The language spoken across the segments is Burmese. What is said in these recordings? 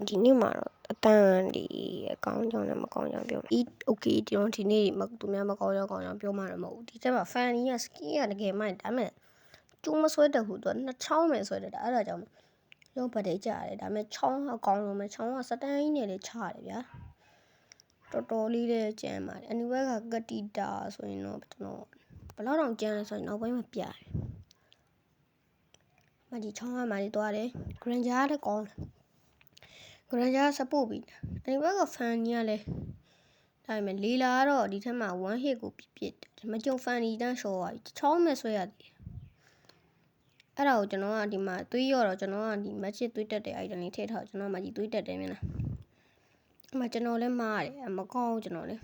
ဒီနေ့မှာတော့အတန်ဒီအကောင်းကြောင်းနဲ့မကောင်းကြောင်းပြောမယ်။ okay ဒီနေ့သူများမကောင်းကြောင်းပြောမှာတော့မဟုတ်ဘူးဒီချက်မှာ fan ကြီးက skin ကတကယ်မိုက်ဒါပေမဲ့ကျိုးမဆွဲတတ်ဘူးသူကနှစ်ချောင်းပဲဆွဲတတ်တာအဲ့ဒါကြောင့်ရောဗတ်တေးကြရတယ်ဒါပေမဲ့ချောင်းအကောင်းဆုံးပဲချောင်းကစတန်းကြီးနဲ့လေးချရတယ်ဗျာတော်တော်လေးလည်းကျန်းပါတယ်အနီဘက်ကကတိတာဆိုရင်တော့ကျွန်တော်ဘယ်လောက်တောင်ကျန်းလဲဆိုရင်နောက်ပိုင်းမှာပြတယ်မကြီးချောင်းကမာကြီးသွားတယ် Granger လည်းကောင်းတယ် Granger စပို့ပြီးအနီဘက်က fan ကြီးကလည်းဒါပေမဲ့လီလာကတော့ဒီထက်မှ1 hit ကိုပြစ်မကြုံ fan ကြီးတန်းရှော့သွားပြီချောင်းမဲ့ဆွဲရတယ်အဲ့ဒါကိုကျွန်တော်ကဒီမှာသွေးရော့တော့ကျွန်တော်ကဒီ magic သွေးတက်တဲ့ item လေးထည့်ထားကျွန်တော် magic သွေးတက်တယ်မြင်လားအမကျွန်တော်လည်းမားတယ်မကောင်းကျွန်တော်လည်း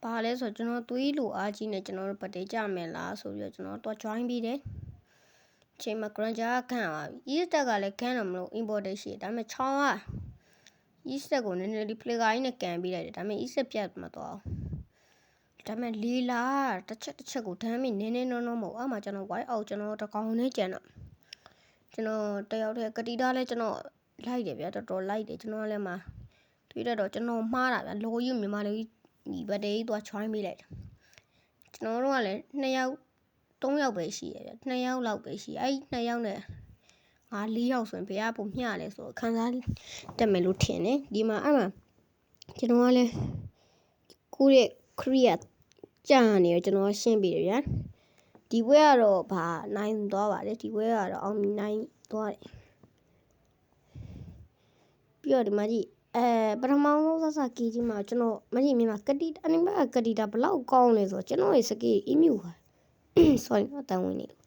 ဘာလဲဆိုတော့ကျွန်တော်သွေးလိုအားကြီးနေကျွန်တော်တို့ဗတ်တေးကြမယ်လားဆိုပြီးတော့ကျွန်တော်တော့ join ပြီးတယ်ချိန်မှာ Granger ကခံပါပြီ East ကလည်းခံတော့မလို့ important ရှိတယ်ဒါပေမဲ့ချောင်းက East ကိုနည်းနည်းလေး flicker ကြီးနဲ့ကန်ပြီးလိုက်တယ်ဒါပေမဲ့ East ပြတ်မသွားဘူးဒါပေမဲ့လီလာတစ်ချက်ကိုဒမ်းမိနည်းနော်မဟုတ်အမှကျွန်တော် white out ကျွန်တော်တကောင်နဲ့ကြံတော့ကျွန်တော်တယောက်တည်းကတိတာလဲကျွန်တော်လိုက်တယ်ဗျာတော်တော်လိုက်တယ်ကျွန်တော်လည်းမှာတွေ့တော့ကျွန်တော်မှားတာဗျာလိုကြီးမြန်မာလိုကြီးဒီဗတ်တေးသွား join ပေးလိုက်တယ်ကျွန်တော်တို့ကလည်း2ယောက်3ယောက်ပဲရှိရဗျာ2ယောက်လောက်ပဲရှိအဲ့2ယောက်နဲ့ငါ4ယောက်ဆိုရင်ဘယ်ကပုံမျှလဲဆိုတော့ခန်းစားတက်မယ်လို့ထင်တယ်ဒီမှာအဲ့မှာကျွန်တော်ကလည်းကိုယ့်ရဲ့ create ကြာနေရကျွန်တော်ရှင်းပေးတယ်ဗျာဒီဘွဲကတော့ဗာနိုင်သွားပါတယ်ဒီဘွဲကတော့အောင်နိုင်သွားတယ်ပြီးတော့ဒီမှာကြည့်ပထမဆုံးစကီကြီးမှာကျွန်တော်မကြည့်မြင်လားကတိအနိမကတိတာဘလောက်ကောင်းလဲဆိုတော့ကျွန်တော်ရဲ့စကီအီမြူပါ sorry အတန်ဝင်နေလို့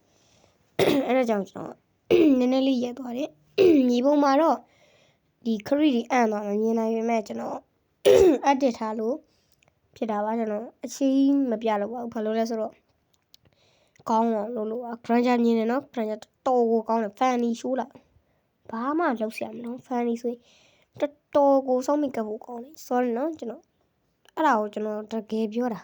အဲ့ဒါကြောင့်ကျွန်တော်နည်းနည်းလေးရက်သွားတယ်ညီပုံမှာတော့ဒီခရီးအန်သွားမှမြင်နိုင်ပေမဲ့ကျွန်တော် edit ထားလို့ဖြစ်တာပါကျွန်တော်အချင်းမပြလို့ပါဘူးဘာလို့လဲဆိုတော့ကောင်းတော့လို့ Granger မြင်တယ်နော် Granger တော်ကိုကောင်းတယ် Fanny ရှိုးလိုက်ဘာမှလောက်ဆရာမလို့ Fanny ဆိုရင်တော်ကိုစောင့်မိကပ်ဖို့ကောင်းတယ် sorry နော်ကျွန်တော်အဲ့ဒါကိုကျွန်တော်တကယ်ပြောတာ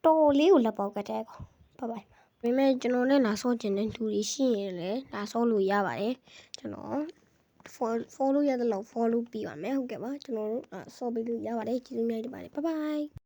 တော်လေးကိုလက်ပေါက်ကတဲ့ကောင်ဘိုင်ဘိုင်ဒါပေမဲ့ကျွန်တော်နဲ့လာဆော့ကျင်တဲ့လူတွေရှိရင်လည်းလာဆော့လို့ရပါတယ်ကျွန်တော် follow ရတဲ့လောက် follow ပြီးပါမယ်ဟုတ်ကဲ့ပါကျွန်တော်တို့ဆော့ပေးလို့ရပါတယ်ကျေးဇူးများတင်ပါတယ် bye bye